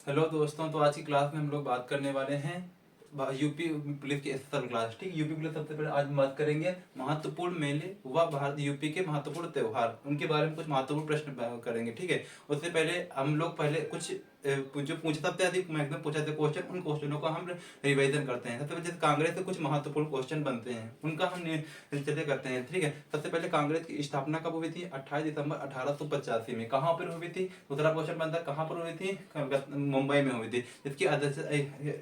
Hello दोस्तों, तो आज की क्लास में हम लोग बात करने वाले हैं यूपी पुलिस की स्पेशल क्लास। ठीक, यूपी पुलिस सबसे पहले आज बात करेंगे महत्वपूर्ण मेले व भारत यूपी के महत्वपूर्ण त्योहार, उनके बारे में कुछ महत्वपूर्ण प्रश्न करेंगे। ठीक है, उससे पहले हम लोग पहले कुछ जो पूछ सकते अधिक मैक्सिमम पूछा थे क्वेश्चन, उन क्वेश्चनों का हम रिवीजन करते हैं। सबसे पहले जैसे कांग्रेस से कुछ महत्वपूर्ण क्वेश्चन बनते हैं, उनका हम चर्चा करते हैं। ठीक है, सबसे पहले कांग्रेस की स्थापना कब हुई थी? 28 दिसंबर 1885 में। कहाँ पर हुई थी? दूसरा क्वेश्चन बनता है कहाँ पर हुई थी? मुंबई में हुई थी। जिसकी अध्यक्ष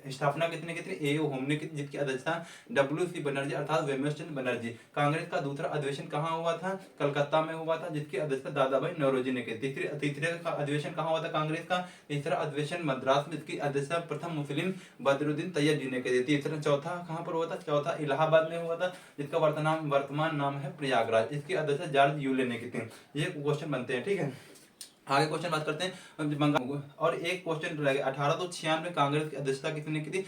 स्थापना कितने की थी? एओ होम ने की, जिसकी अध्यक्षता डब्ल्यू सी बनर्जी अर्थात वेमेश्चंद्र बनर्जी। कांग्रेस का दूसरा अधिवेशन कहाँ हुआ था? कलकत्ता में हुआ था, जिसकी अध्यक्षता दादा भाई नौरोजी ने की। तीसरे का अधिवेशन कहाँ हुआ था कांग्रेस का? तीसरा अधिवेशन मद्रास में, इसकी अध्यक्षता प्रथम मुस्लिम बदरुद्दीन तैयब जी ने की थी। तीसरा चौथा कहाँ पर हुआ था? चौथा इलाहाबाद में हुआ था, जिसका वर्तमान नाम है प्रयागराज। इसकी अध्यक्षता जॉर्ज यूले ने की थी। ये क्वेश्चन बनते हैं। ठीक है, आगे क्वेश्चन बात करते हैं बंगाल। और एक क्वेश्चन रह गया, 1896 में कांग्रेस की अध्यक्षता किसने की थी?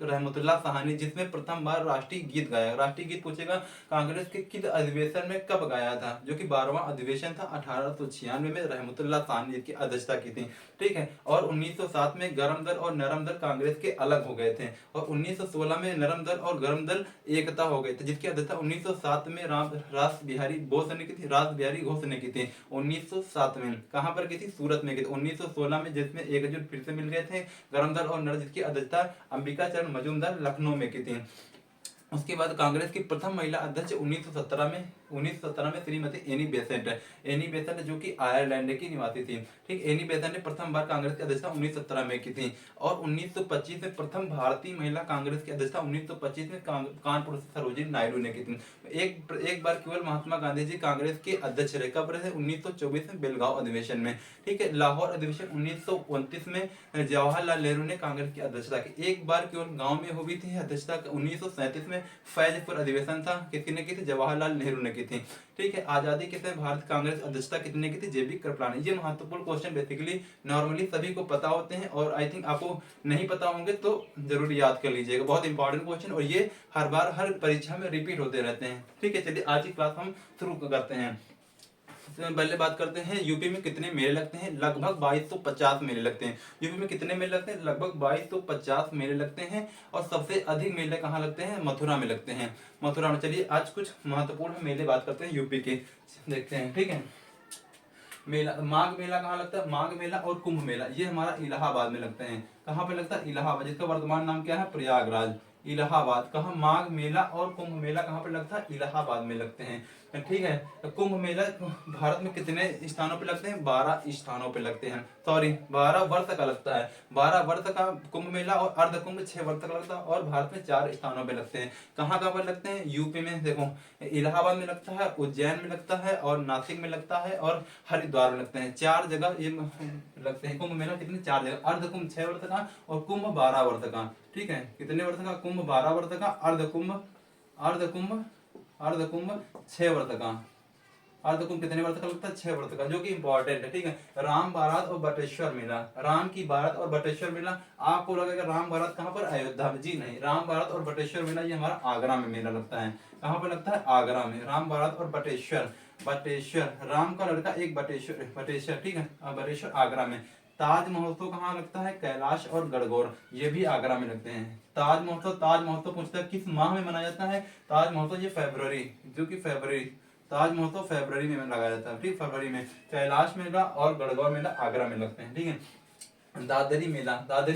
रहमतुल्लाह साहनी, जिसमें प्रथम बार राष्ट्रीय गीत गाया। राष्ट्रीय गीत पूछेगा कांग्रेस के किस अधिवेशन में कब गाया था? जो कि 12वां अधिवेशन था 1896 में, रहमतुल्लाह साहनी जिसकी अध्यक्षता की थी। ठीक है, और 1907 में गरम दल और नरम दल कांग्रेस के अलग हो गए थे, और 1916 में नरम दल और गरम दल एकता हो गए थे, जिसकी अध्यक्षता 1907 में रास बिहारी बोस ने की थी। रास बिहारी घोष ने की थी 1907 में। कहाँ पर की थी? सूरत में की थी। 1916 में जिसमें एकजुट फिर से मिल गए थे गरम दल और नर, जिसकी अध्यक्षता अंबिका चरण मजूमदार लखनऊ में की थी। उसके बाद कांग्रेस की प्रथम महिला अध्यक्ष 1917 में श्रीमती एनी बेसेंट है। एनी बेसेंट जो कि आयरलैंड की निवासी थी। ठीक, एनी बेसेंट ने प्रथम बार कांग्रेस की अध्यक्षता 1917 में की थी। और 1925 में प्रथम भारतीय महिला कांग्रेस की अध्यक्षता 1925 में कानपुर से सरोजिनी नायडू ने की थी। एक बार केवल महात्मा गांधी जी कांग्रेस के अध्यक्ष रहे। कब रहे? 1924 में बेलगांव अधिवेशन में। ठीक है, लाहौर अधिवेशन 1929 में जवाहरलाल नेहरू ने कांग्रेस की अध्यक्षता की। एक बार केवल गांव में हुई थी अध्यक्षता 1937 में। फैजपुर अधिवेशन था, किसने की थी? जवाहरलाल नेहरू ने की थी। ठीक है, आजादी के समय भारत कांग्रेस अध्यक्षता कितने की थी? जेबी कृपलानी। ये महत्वपूर्ण क्वेश्चन बेसिकली नॉर्मली सभी को पता होते हैं, और आई थिंक आपको नहीं पता होंगे तो जरूर याद कर लीजिएगा। बहुत इंपॉर्टेंट क्वेश्चन, और ये हर बार हर परीक्षा में रिपीट होते रहते हैं। ठीक है, चलिए आज की क्लास हम शुरू करते हैं। पहले बात करते हैं यूपी में कितने मेले लगते हैं। लगभग 2250 मेले लगते हैं। यूपी में कितने मेले लगते हैं? लगभग 2250 मेले लगते हैं। और सबसे अधिक मेले कहाँ लगते हैं? मथुरा में लगते हैं। मथुरा में। चलिए आज कुछ महत्वपूर्ण मेले बात करते हैं यूपी के, देखते हैं। ठीक है, मेला, माघ मेला कहाँ लगता है? माघ मेला और कुंभ मेला ये हमारा इलाहाबाद में लगते हैं। कहाँ पे लगता है? इलाहाबाद, जिसका वर्तमान नाम क्या है? प्रयागराज। इलाहाबाद। कहाँ? माघ मेला और कुंभ मेला कहाँ पे लगता है? इलाहाबाद में लगते हैं। ठीक है, तो कुंभ मेला भारत में कितने स्थानों पे लगते हैं? 12 स्थानों पे लगते हैं। सॉरी, 12 वर्ष का लगता है। 12 वर्ष का कुंभ मेला, और अर्ध कुंभ 6 वर्ष का लगता है, और भारत में 4 स्थानों पे लगते हैं। कहाँ कहाँ पर लगते हैं? यूपी में देखो, इलाहाबाद में लगता है, उज्जैन में लगता है, और नासिक में लगता है, और हरिद्वार में लगते हैं। 4 जगह ये लगते हैं कुंभ मेला। कितने? 4 जगह। अर्ध कुंभ 6 वर्ष का, और कुंभ 12 वर्ष का। ठीक है, कितने वर्ष का? कुंभ 12 वर्ष का, अर्ध कुंभ 6 वर्ष का। अर्ध कुंभ कितने वर्ष का लगता है? 6 वर्ष का, जो कि इंपॉर्टेंट है। ठीक है, राम बारात और बटेश्वर मेला। राम की बारात और बटेश्वर मेला। आपको लगेगा राम बारात कहाँ पर? अयोध्या में। जी नहीं, राम बारात और बटेश्वर मेला ये हमारा आगरा में मेला लगता है। कहाँ पर लगता है? आगरा में। राम बारात और बटेश्वर राम का लड़का एक बटेश्वर। ठीक है, बटेश्वर आगरा में। ताज महोत्सव कहाँ लगता है? कैलाश और गणगौर, ये भी आगरा में लगते हैं। ताज महोत्सव पूछता है किस माह में मनाया जाता है? ताज महोत्सव ये फरवरी, जो कि फरवरी, ताज महोत्सव फरवरी में लगाया जाता है। ठीक, फरवरी में। कैलाश मेला और गणगौर मेला आगरा में लगते हैं। ठीक है, दादरी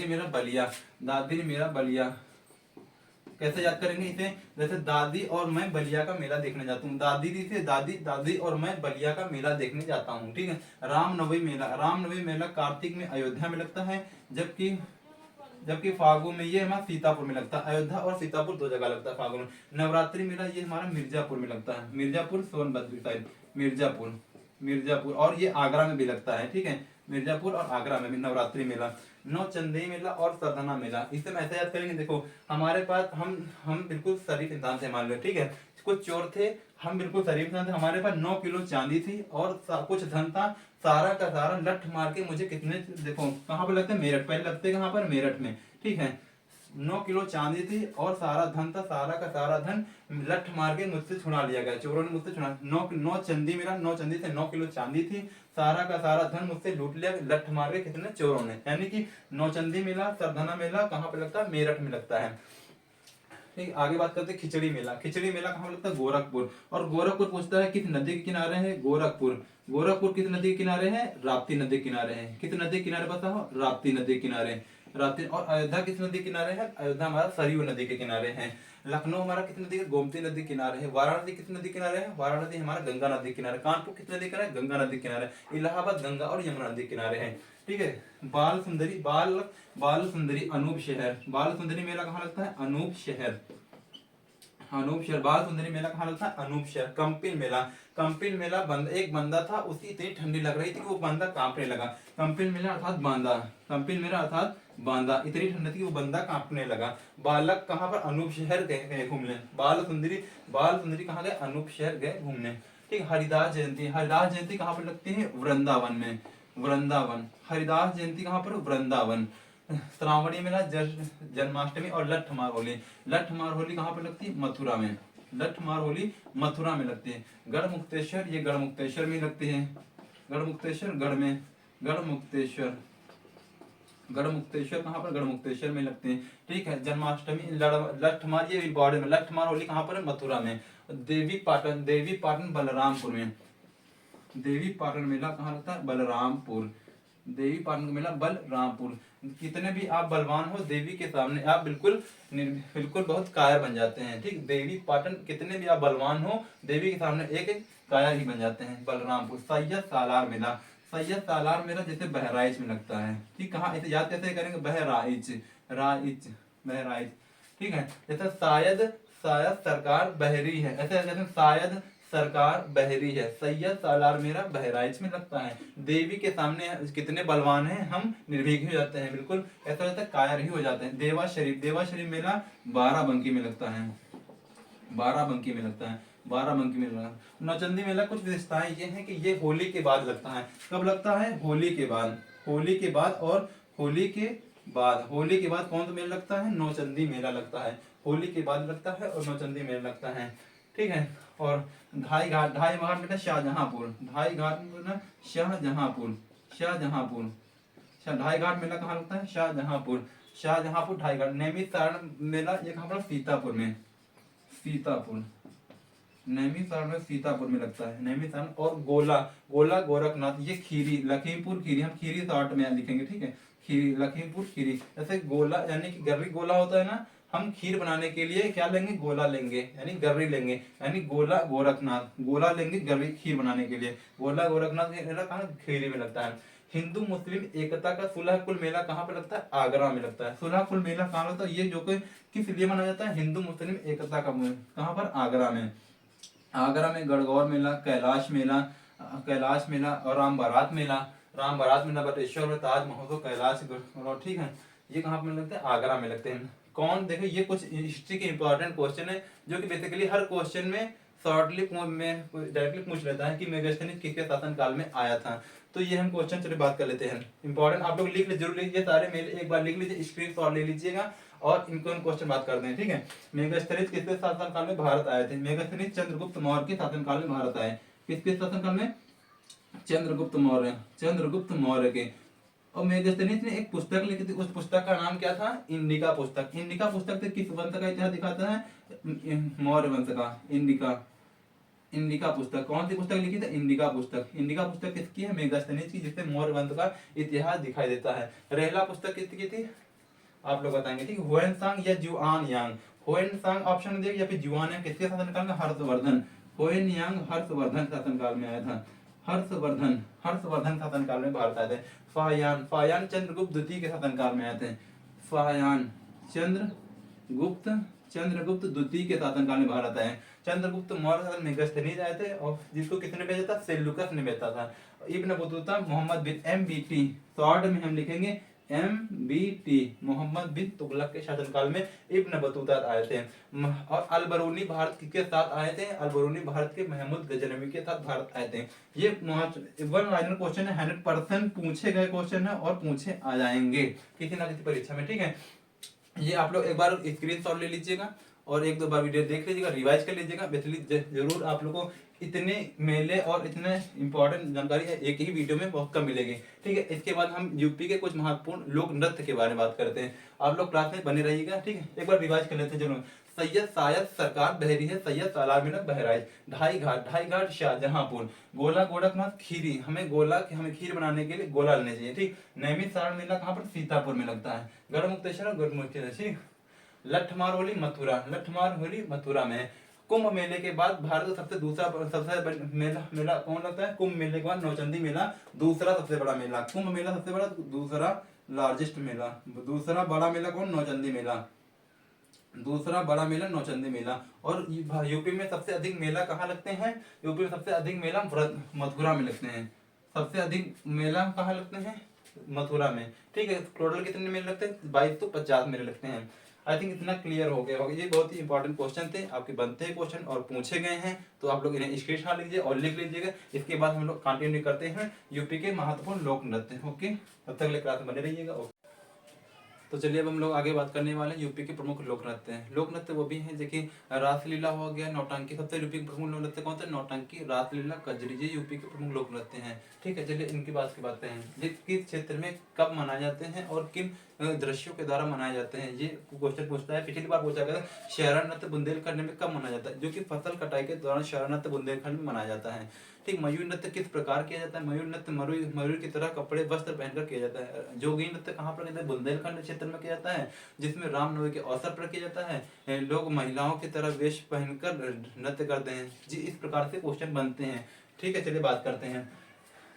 मेला बलिया। कैसे याद करेंगे इसे? जैसे दादी और मैं बलिया का मेला देखने जाता हूँ। दादी और मैं बलिया का मेला देखने जाता हूँ। ठीक है, रामनवमी मेला कार्तिक में अयोध्या में लगता है, जबकि फागुन में ये हमारा सीतापुर में लगता है। अयोध्या और सीतापुर 2 जगह लगता है फागुन में। नवरात्रि मेला ये हमारा मिर्जापुर में लगता है। मिर्जापुर सोनभद्र साइड, मिर्जापुर, और ये आगरा में भी लगता है। ठीक है, मिर्जापुर और आगरा में भी नवरात्रि मेला। नौचंदी मेला और सरधना मेला, इसे हम ऐसे याद करेंगे। देखो हमारे पास हम बिल्कुल शरीफ इंसान थे मान लो। ठीक है, कुछ चोर थे, हम बिल्कुल शरीफ इंसान थे। हमारे पास 9 किलो चांदी थी और कुछ धन था। सारा का सारा लठ मार के मुझे कितने, देखो कहाँ पर लगते हैं? मेरठ। पहले लगते कहाँ पर? मेरठ में। ठीक है, 9 किलो चांदी थी और सारा धन था, सारा का सारा धन लठ मार के मुझसे छुड़ा लिया गया, चोरों ने मुझसे छुड़ा। 9 चांदी मिला, 9 चांदी से 9 किलो चांदी थी, सारा का सारा धन मुझसे लूट लिया लठ मार के, कितने चोरों ने। यानी कि 9 चांदी मिला, सरधना मिला, कहाँ पे लगता है, मेरठ में लगता है। ठीक, आगे बात करते हैं खिचड़ी मेला। खिचड़ी मेला कहाँ लगता है, गोरखपुर। और गोरखपुर पूछता है किस नदी के किनारे है, गोरखपुर। गोरखपुर किस नदी के किनारे है, राप्ती नदी के किनारे है। किस नदी के किनारे बताओ, राप्ती नदी के किनारे। राप्ती। और अयोध्या किस नदी के किनारे है, अयोध्या हमारा सरयू नदी के किनारे है। लखनऊ हमारा किस नदी के, गोमती नदी के किनारे है। वाराणसी किस नदी के किनारे है, वाराणसी हमारा गंगा नदी के किनारे। कानपुर किस नदी के किनारे, गंगा नदी के किनारे। इलाहाबाद गंगा और यमुना नदी के किनारे है। ठीक है। बाल सुंदरी अनूप शहर। बाल सुंदरी मेला कहाँ लगता है, अनूप शहर। अनूप शहर। बाल सुंदरी मेला कहाँ लगता है, अनूप शहर। कंपिल मेला। कंपिल मेला एक बंदा था, उसकी इतनी ठंडी लग रही थी कि वो बंदा कांपने लगा। कंपिल मेला अर्थात बांदा। कंपिल मेला अर्थात बांदा, इतनी ठंडी थी कि वो बंदा कांपने लगा। बालक कहाँ पर, अनूप शहर गए घूमने। बाल सुंदरी कहाँ गए, अनूप शहर गए घूमने। ठीक। हरिदास जयंती। हरिदास जयंती कहाँ पर लगती है, वृंदावन में। वृंदावन। हरिदास जयंती कहाँ पर, वृंदावन। श्रावणी मेला, जन्माष्टमी और लठमार होली। लठमार होली कहाँ पर लगती है, मथुरा में। लठमार होली मथुरा में लगती है। गढ़मुक्तेश्वर, ये गढ़मुक्तेश्वर में लगती है। गढ़मुक्तेश्वर गढ़ में। गढ़मुक्तेश्वर। गढ़मुक्तेश्वर कहाँ पर, गढ़मुक्तेश्वर में लगते हैं। ठीक है। जन्माष्टमी, लठमार, ये इंपॉर्टेंट है। लठमार होली कहाँ पर है, मथुरा में। देवी पाटन बलरामपुर में। देवी पाटन मेला कहाँ लगता है, बलरामपुर। देवी पाटन का मेला बलरामपुर। कितने भी आप बलवान हो, देवी के सामने आप बिल्कुल बिल्कुल बहुत कायर बन जाते हैं। ठीक। देवी पाटन, कितने भी आप बलवान हो, देवी के सामने एक एक कायर ही बन जाते हैं। बलरामपुर। सैयद सालार मेला। सैयद सालार मेला जैसे बहराइच में लगता है। ठीक। कहाँ, इसे याद कैसे करेंगे, बहराइच। राइच, बहराइच। ठीक है। जैसे शायद सरकार बहरी है, ऐसे जैसे शायद सरकार बहरी है। सैयद सालार मेरा बहराइच में लगता है। देवी के सामने कितने बलवान हैं, हम निर्भीक हो जाते हैं, बिल्कुल ऐसा लगता है कायर ही हो जाते हैं। देवा शरीफ मेला बाराबंकी में लगता है। बाराबंकी में लगता है। बाराबंकी में लगता है। नौचंदी मेला कुछ विशेषताएं ये हैं कि ये होली के बाद लगता है। कब लगता है, होली के बाद। होली के बाद और होली के बाद। होली के बाद कौन सा मेला लगता है, नौचंदी मेला लगता है। होली के बाद लगता है और नौचंदी मेला लगता है। ठीक है। और ढाई घाट बेटा शाहजहांपुर। ढाई घाट बेटा शाहजहांपुर। शाहजहांपुर। ढाई घाट मेला कहाँ लगता है, शाहजहांपुर। शाहजहांपुर ढाई घाट। नैमिषारण्य मेला ये कहाँ पर, सीतापुर में। सीतापुर। नैमिषारण्य में, सीतापुर में लगता है। नैमिषारण्य। और गोला गोरखनाथ, ये खीरी, लखीमपुर खीरी, हम खीरी शॉर्ट में लिखेंगे। ठीक है। खीरी, लखीमपुर खीरी। जैसे गोला यानी कि गर्री गोला होता है ना, हम खीर बनाने के लिए क्या लेंगे, गोला लेंगे, यानी गर्री लेंगे, यानी गोला गोरखनाथ। गोला लेंगे गर्री खीर बनाने के लिए। गोला गोरखनाथ कहाँ, खीरी में लगता है। हिंदू मुस्लिम एकता का सुलह कुल मेला कहाँ पे लगता है, आगरा में लगता है। सुलह कुल मेला कहाँ लगता है, ये जो कि किस लिए मनाया जाता है, हिंदू मुस्लिम एकता का, कहाँ पर, आगरा में। आगरा में गणगौर मेला, कैलाश मेला और राम बारात मेला। राम बारात मेला बटेश्वर में, ताज महोत्सव, कैलाश। ठीक है। ये कहाँ पे लगते हैं, आगरा में लगते हैं। कौन, देखो ये कुछ हिस्ट्री के इंपॉर्टेंट क्वेश्चन है जो कि बेसिकली हर क्वेश्चन में शॉर्टली में डायरेक्टली पूछ लेता है कि मेगास्थनीज किसके शासन काल में आया था। तो ये हम क्वेश्चन चलिए बात कर लेते हैं। इंपॉर्टेंट आप लोग लिख लीजिए, जरूर लीजिए सारे मेल, एक बार लिख लीजिए, स्क्रीनशॉट ले लीजिएगा और इनको हम क्वेश्चन बात करते हैं। ठीक है। मेगास्थनीज किसके शासन काल में भारत आए थे, मेगास्थनीज चंद्रगुप्त मौर्य के शासन काल में भारत आए। किसके शासन काल में, चंद्रगुप्त मौर्य के। और मेगास्थनीज ने एक पुस्तक लिखी थी, उस पुस्तक का नाम क्या था, इंडिका पुस्तक। इंडिका पुस्तक से किस वंश का इतिहास दिखाता है, मौर्य वंश का। इंडिका पुस्तक, कौन सी पुस्तक लिखी थी, इंडिका पुस्तक। इंडिका पुस्तक किसकी है, मेगास्थनीज की, जिससे मौर्य वंश का इतिहास दिखाई देता है। रेहला पुस्तक किसकी थी, आप लोग बताएंगे। ठीक है। हुएनसांग या जुआन यांग। हुएनसांग ऑप्शन में या फिर जुआन यांग किसके शासनकाल में, हर्षवर्धन। हुएन यांग हर्षवर्धन शासनकाल में आया था। हर्षवर्धन शासनकाल में भारत आए थे। फायान चंद्रगुप्त द्वितीय के शासनकाल में आए थे। फायान चंद्रगुप्त द्वितीय के शासनकाल में भारत आए। चंद्रगुप्त मौर्य शासन मेगास्थनीज आए थे और जिसको किसने भेजा था, सेल्यूकस ने भेजा था। इब्न बतूता मोहम्मद बिन MBT, शॉर्ट में हम लिखेंगे MBT, मोहम्मद बिन तुगलक के शासनकाल में इब्न बतूता आए थे। और अलबरूनी भारत के साथ आए थे, अलबरूनी भारत के महमूद गजनवी के साथ भारत आए थे। ये वन लाइनर क्वेश्चन है, 100% पूछे गए क्वेश्चन है और पूछे आ जाएंगे किसी ना किसी परीक्षा में। ठीक है। ये आप लोग एक बार स्क्रीनशॉट ले लीजिएगा और एक दो बार वीडियो देख लीजिएगा, रिवाइज कर लीजिएगा। बेसिकली जरूर आप लोगों को इतने मेले और इतने इंपॉर्टेंट जानकारी एक ही वीडियो में बहुत कम मिलेगी। ठीक है, इसके बाद हम यूपी के कुछ महत्वपूर्ण लोक नृत्य के बारे में बात करते हैं। आप लोग क्लास में बने रहिएगा। ठीक है, एक बार रिवाइज कर लेते हैं जरूर। सैयद सायद सरकार बहरी है, सैयद तालाब में बहराइच, ढाई घाट शाहजहांपुर, गोला गोरखनाथ खीरी, हमें खीर बनाने के लिए गोला लेने चाहिए। ठीक, नैमिषारण्य मेला कहाँ पर, सीतापुर में लगता है। गढ़मुक्तेश्वर ठीक। लठमार होली मथुरा में। कुंभ मेले के बाद भारत का सबसे बड़ा मेला कौन लगता है? कुंभ मेले के बाद नौचंदी मेला दूसरा सबसे बड़ा मेला। कुंभ मेला सबसे बड़ा, दूसरा लार्जेस्ट मेला। दूसरा बड़ा मेला कौन? नौचंदी मेला। दूसरा बड़ा मेला नौचंदी मेला। और यूपी में सबसे अधिक मेला कहाँ लगते हैं? यूपी में सबसे अधिक मेला मथुरा में लगते हैं। सबसे अधिक मेला कहाँ लगते हैं? मथुरा में। ठीक है, टोटल कितने मेले लगते हैं? 22 तो 50 मेले लगते हैं। आई थिंक इतना क्लियर हो गया होगा। ये बहुत ही इंपॉर्टेंट क्वेश्चन थे, आपके बनते हैं क्वेश्चन और पूछे गए हैं, तो आप लोग इन्हें स्क्रीनशॉट लीजिए और लिख लीजिएगा। इसके बाद हम लोग कंटिन्यू करते हैं यूपी के महत्वपूर्ण लोक नृत्य। ओके, तब तक अगले क्लास में बने रहिएगा। तो चलिए अब हम लोग आगे बात करने वाले हैं यूपी के प्रमुख लोक नृत्य हैं। लोक नृत्य वो भी हैं, देखिए रासलीला हो गया, नौटंकी। सबसे यूपी के प्रमुख लोक नृत्य कौन सा? नौटंकी, रासलीला, कजरी, ये यूपी के प्रमुख लोक नृत्य हैं। ठीक है, चलिए इनकी बात की बातें हैं। ये किस क्षेत्र में कब मनाए जाते हैं और किन दृश्यों के द्वारा मनाए जाते हैं, ये क्वेश्चन पूछता है। पिछली बार पूछा गया शहरा नृत्य बुंदेलखंड में कब मनाया जाता है, जो कि फसल कटाई के दौरान शहरा नृत्य बुंदेलखंड में मनाया जाता है। ठीक, मयूर नृत्य किस प्रकार किया जाता है? मयूर नृत्य मयूर की तरह कपड़े वस्त्र पहनकर किया जाता है। जोगी नृत्य कहाँ पर किया जाता है? बुंदेलखंड क्षेत्र में किया जाता है, जिसमें रामनवमी के अवसर पर किया जाता है। लोग महिलाओं की तरह वेश पहनकर नृत्य करते हैं जी। इस प्रकार से क्वेश्चन बनते हैं। ठीक है, चलिए बात करते हैं।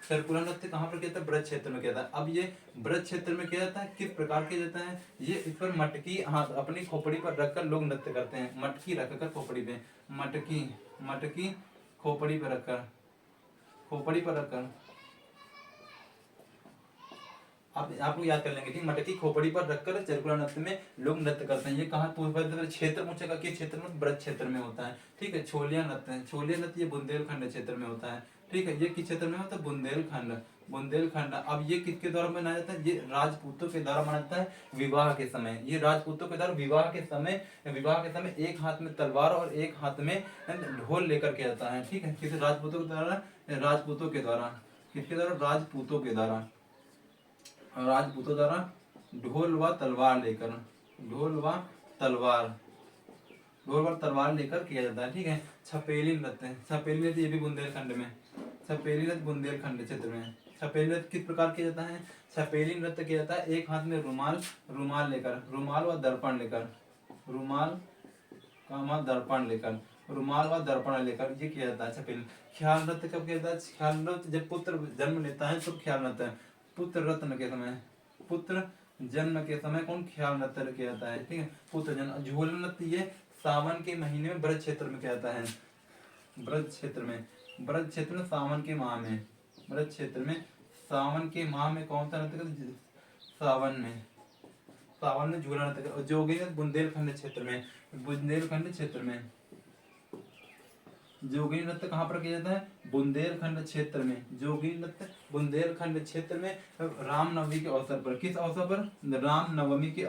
सरकुला नृत्य कहाँ पर किया जाता है? ब्रज क्षेत्र में किया जाता है। अब ये ब्रज क्षेत्र में किया जाता है, किस प्रकार किया जाता है? ये इस पर मटकी हाथ अपनी खोपड़ी पर रखकर लोग नृत्य करते हैं। मटकी रखकर खोपड़ी पे, मटकी खोपड़ी पर रखकर, आप लोग याद कर लेंगे। ठीक, मटकी खोपड़ी पर रखकर चरकुला नृत्य में लोग नृत्य करते हैं। ये कहाँ क्षेत्र पूछेगा, किस क्षेत्र में? ब्रज क्षेत्र में होता है। ठीक है, छोलिया नृत्य ये बुंदेलखंड क्षेत्र में होता है। ठीक है, ये किस क्षेत्र में होता है? बुंदेलखंड। अब ये किसके द्वारा मनाया जाता है? ये राजपूतों के द्वारा मनाया जाता है विवाह के समय। ये राजपूतों के द्वारा विवाह के समय एक हाथ में तलवार और एक हाथ में ढोल लेकर किया जाता है। ठीक है, किसी राजपूतों के द्वारा किसके द्वारा? राजपूतों द्वारा ढोल व तलवार लेकर किया जाता है। ठीक है, छपेली नृत्य ये भी बुंदेलखंड क्षेत्र में। छपेली नृत्य किस प्रकार किया जाता है? छपेली नृत्य किया जाता है एक हाथ में रुमाल व दर्पण लेकर ये किया जाता है छपेली। ख्याल नृत्य कब किया जाता है? ख्याल नृत्य जब पुत्र जन्म लेता है तो ख्याल नृत्य, पुत्र जन्म के समय कौन? ख्याल नृत्य किया जाता है। ठीक है, पुत्र जन्म। झूल नृत्य ये सावन के महीने में ब्रज क्षेत्र में किया जाता है। ब्रज क्षेत्र में सावन के माह में कौन सा नृत्य करते? सावन में झूला नृत्य करते। जोगी नृत्य बुंदेलखंड क्षेत्र में। जोगी नृत्य कहाँ पर किया जाता है? बुंदेलखंड क्षेत्र में। जोगी नृत्य बुंदेलखंड क्षेत्र में रामनवमी के अवसर पर। किस अवसर पर? रामनवमी के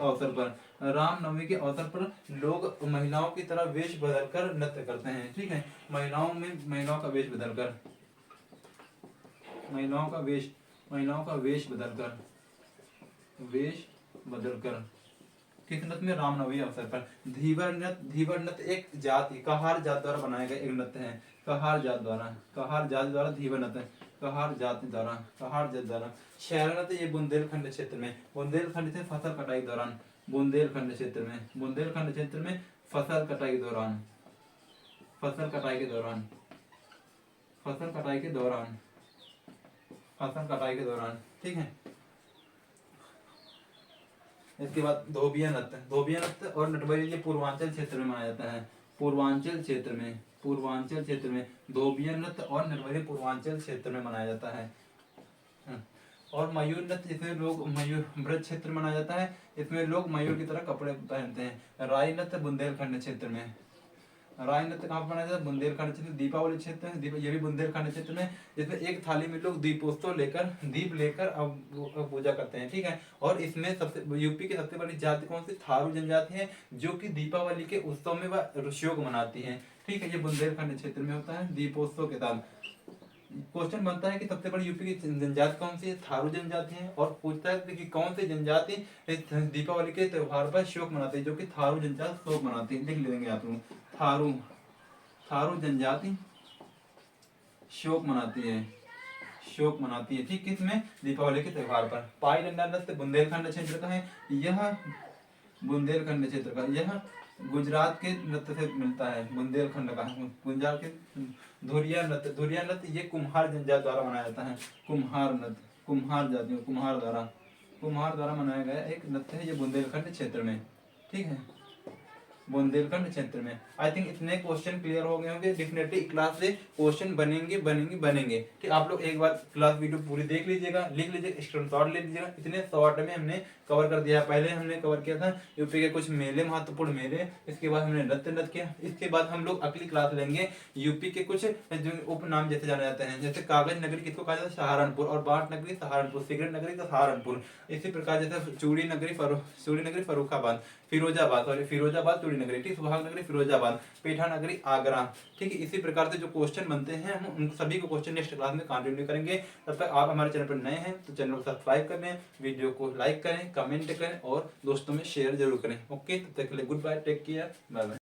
अवसर पर लोग महिलाओं की तरह वेश बदलकर नृत्य करते हैं। ठीक है, महिलाओं का वेश बदलकर किस नृत्य में? रामनवमी अवसर पर। धीवर नृत्य एक जाति कहार जात द्वारा बनाया गया एक नृत्य है। कहार जात द्वारा धीवर नृत्य, कहार जात द्वारा। शहर नृत्य ये बुंदेलखंड क्षेत्र में, फसल कटाई के दौरान, बुंदेलखंड क्षेत्र में फसल कटाई के दौरान। ठीक है, इसके बाद धोबिया नृत्य और नटबरी ये पूर्वांचल क्षेत्र में मनाया जाता है। पूर्वांचल क्षेत्र में धोबिया नृत्य और नटबरी पूर्वांचल क्षेत्र में मनाया जाता है। और मयूर नृत्य इसमें लोग ब्रज क्षेत्र में मनाया जाता है। इसमें लोग मयूर की तरह कपड़े पहनते हैं। राई नृत्य बुंदेलखंड क्षेत्र में। राय नृत्य कहाँ पर मनाया जाता है? बुंदेलखंड क्षेत्र, दीपावली क्षेत्र में, ये भी बुंदेलखंड क्षेत्र में, जिसमें एक थाली में लोग दीपोत्सव लेकर, दीप लेकर अब पूजा करते हैं, ठीक है। और इसमें सबसे यूपी की सबसे बड़ी जाति कौन सी? थारू जनजाति है, जो कि दीपावली के उत्सव में वह शोक मनाती है, ठीक है। ये बुंदेलखंड क्षेत्र में होता है दीपोत्सव के साथ। क्वेश्चन बनता है कि सबसे बड़ी यूपी की जनजाति कौन सी है? थारू जनजाति है। और पूछता है कि कौन सी जनजाति दीपावली के त्योहार पर शोक मनाती है? जो कि थारू जनजाति शोक मनाती है, लिख लेंगे आप लोग। थारू, थारू जनजाति शोक मनाती है, शोक मनाती है, ठीक। किसमें? दीपावली के त्योहार पर। पाई डंडा नृत्य बुंदेलखंड क्षेत्र का है, यह बुंदेलखंड क्षेत्र का, यह गुजरात के नृत्य से मिलता है, बुंदेलखंड का, गुजरात के। धुरिया नृत्य, धुरिया नृत्य ये कुम्हार जनजाति द्वारा मनाया जाता है, कुम्हार नृत्य, कुम्हार जातियों, कुम्हार द्वारा मनाया गया एक नृत्य है, ये बुंदेलखंड क्षेत्र में, ठीक है, बुंदेलखंड क्षेत्र में। आई थिंक इतने क्वेश्चन क्लियर हो गए होंगे। डेफिनेटली क्लास से क्वेश्चन बनेंगे, ठीक। आप लोग एक बार क्लास वीडियो पूरी देख लीजिएगा, लिख लीजिएगा, स्क्रीनशॉट ले लीजिएगा। इतने शॉर्ट में हमने कवर कर दिया है। पहले हमने कवर किया था यूपी के कुछ मेले, महत्वपूर्ण मेले, इसके बाद हमने नृत्य किया। इसके बाद हम लोग अगली क्लास लेंगे यूपी के कुछ जो उपनाम जैसे जाने जाते हैं, जैसे कागज नगरी किसको कहा जाता है? सहारनपुर। और बाट नगरी सहारनपुर, सिगरेट नगरी तो सहारनपुर। इसी प्रकार जैसे चूड़ी नगरी फर्रुखाबाद, फिरोजाबाद चूड़ी नगरी, ठीक, सुहाग नगरी फिरोजाबाद, पेठा नगरी आगरा, ठीक है। इसी प्रकार से जो क्वेश्चन बनते हैं हम उन सभी को क्वेश्चन नेक्स्ट क्लास में कंटिन्यू करेंगे। तब तक आप हमारे चैनल पर नए हैं तो चैनल को सब्सक्राइब कर लें, वीडियो को लाइक करें, कमेंट करें और दोस्तों में शेयर जरूर करें। ओके, तब तक के लिए good bye, take care, bye bye.